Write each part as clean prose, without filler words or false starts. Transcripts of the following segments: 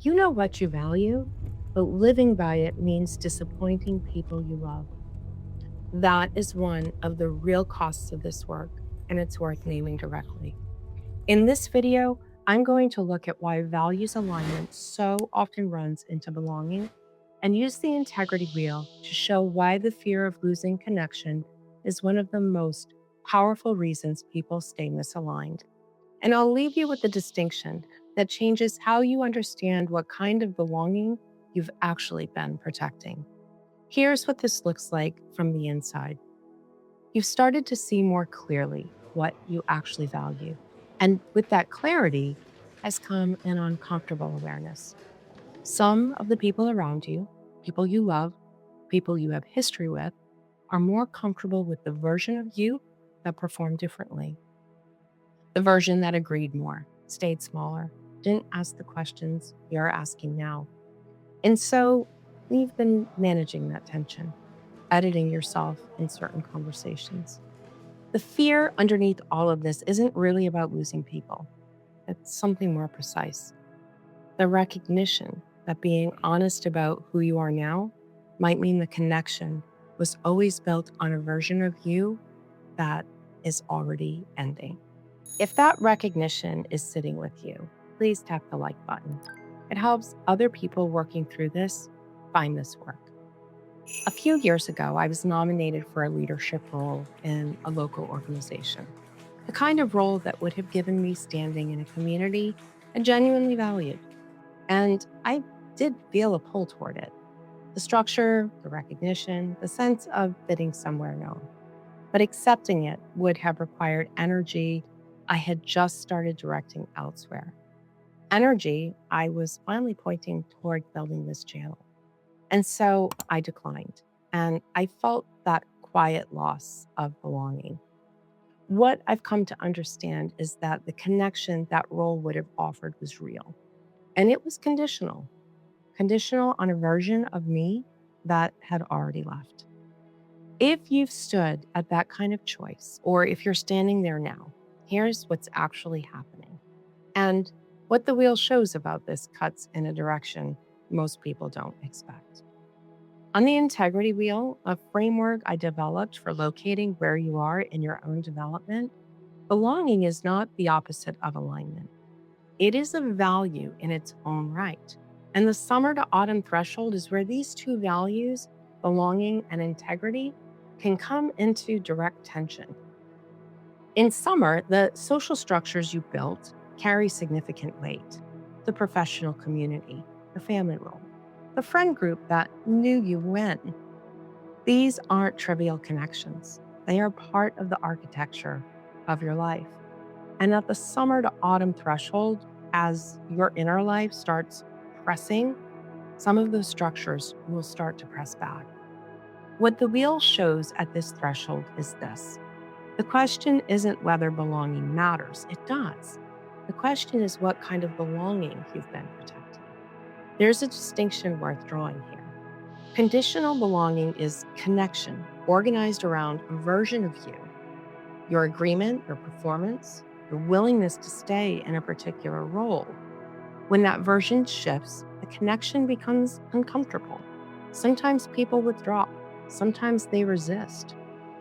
You know what you value, but living by it means disappointing people you love. That is one of the real costs of this work, and it's worth naming directly. In this video, I'm going to look at why values alignment so often runs into belonging and use the integrity wheel to show why the fear of losing connection is one of the most powerful reasons people stay misaligned. And I'll leave you with the distinction that changes how you understand what kind of belonging you've actually been protecting. Here's what this looks like from the inside. You've started to see more clearly what you actually value. And with that clarity has come an uncomfortable awareness. Some of the people around you, people you love, people you have history with, are more comfortable with the version of you that performed differently. The version that agreed more, stayed smaller, didn't ask the questions you're asking now. And so we've been managing that tension, editing yourself in certain conversations. The fear underneath all of this isn't really about losing people. It's something more precise. The recognition that being honest about who you are now might mean the connection was always built on a version of you that is already ending. If that recognition is sitting with you, please tap the like button. It helps other people working through this find this work. A few years ago, I was nominated for a leadership role in a local organization, the kind of role that would have given me standing in a community and genuinely valued. And I did feel a pull toward it. The structure, the recognition, the sense of fitting somewhere known. But accepting it would have required energy I had just started directing elsewhere. Energy I was finally pointing toward building this channel. And so I declined. And I felt that quiet loss of belonging. What I've come to understand is that the connection that role would have offered was real. And it was conditional on a version of me that had already left. If you've stood at that kind of choice, or if you're standing there now, here's what's actually happening. And what the wheel shows about this cuts in a direction most people don't expect. On the integrity wheel, a framework I developed for locating where you are in your own development, belonging is not the opposite of alignment. It is a value in its own right. And the summer to autumn threshold is where these two values, belonging and integrity, can come into direct tension. In summer, the social structures you built carry significant weight. The professional community, the family role, the friend group that knew you when. These aren't trivial connections. They are part of the architecture of your life. And at the summer to autumn threshold, as your inner life starts pressing, some of those structures will start to press back. What the wheel shows at this threshold is this. The question isn't whether belonging matters. It does. The question is what kind of belonging you've been protecting. There's a distinction worth drawing here. Conditional belonging is connection organized around a version of you, your agreement, your performance, your willingness to stay in a particular role. When that version shifts, the connection becomes uncomfortable. Sometimes people withdraw. Sometimes they resist.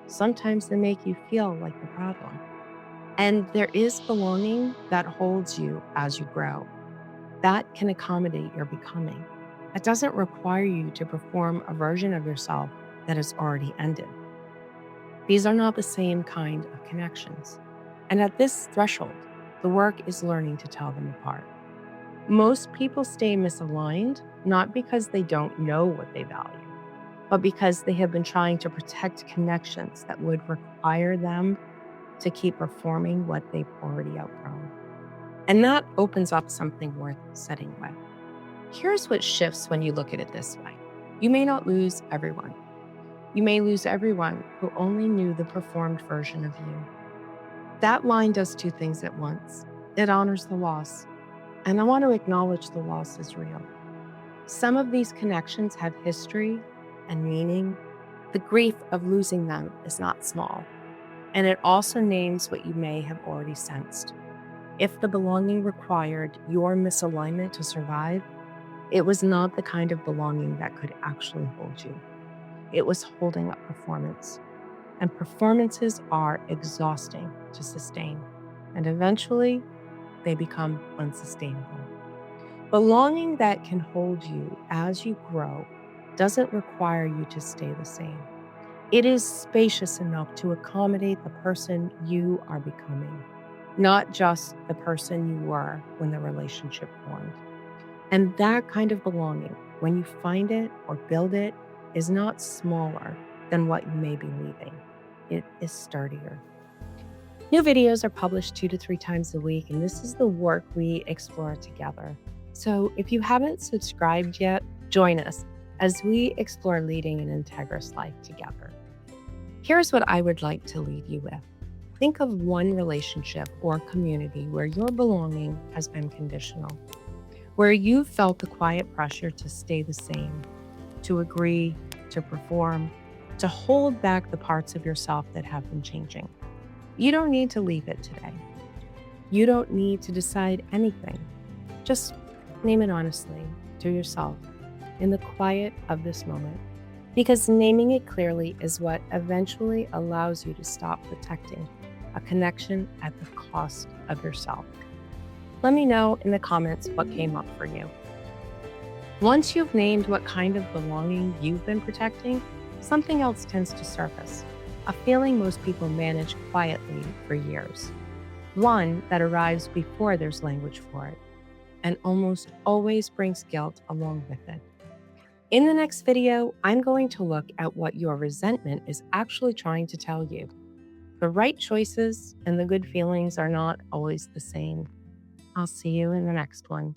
Sometimes they make you feel like the problem. And there is belonging that holds you as you grow. That can accommodate your becoming. It doesn't require you to perform a version of yourself that has already ended. These are not the same kind of connections. And at this threshold, the work is learning to tell them apart. Most people stay misaligned, not because they don't know what they value, but because they have been trying to protect connections that would require them to keep performing what they've already outgrown. And that opens up something worth sitting with. Here's what shifts when you look at it this way. You may not lose everyone. You may lose everyone who only knew the performed version of you. That line does two things at once. It honors the loss, and I want to acknowledge the loss is real. Some of these connections have history and meaning. The grief of losing them is not small, and it also names what you may have already sensed. If the belonging required your misalignment to survive, It was not the kind of belonging that could actually hold you. It was holding up performance. And performances are exhausting to sustain. And eventually, they become unsustainable. Belonging that can hold you as you grow doesn't require you to stay the same. It is spacious enough to accommodate the person you are becoming, not just the person you were when the relationship formed. And that kind of belonging, when you find it or build it, is not smaller than what you may be leaving. It is sturdier. New videos are published 2 to 3 times a week, and this is the work we explore together. So if you haven't subscribed yet, join us as we explore leading an integrous life together. Here's what I would like to leave you with. Think of one relationship or community where your belonging has been conditional, where you felt the quiet pressure to stay the same, to agree, to perform, to hold back the parts of yourself that have been changing. You don't need to leave it today. You don't need to decide anything. Just name it honestly to yourself in the quiet of this moment. Because naming it clearly is what eventually allows you to stop protecting a connection at the cost of yourself. Let me know in the comments what came up for you. Once you've named what kind of belonging you've been protecting, something else tends to surface, a feeling most people manage quietly for years, one that arrives before there's language for it, and almost always brings guilt along with it. In the next video, I'm going to look at what your resentment is actually trying to tell you. The right choices and the good feelings are not always the same. I'll see you in the next one.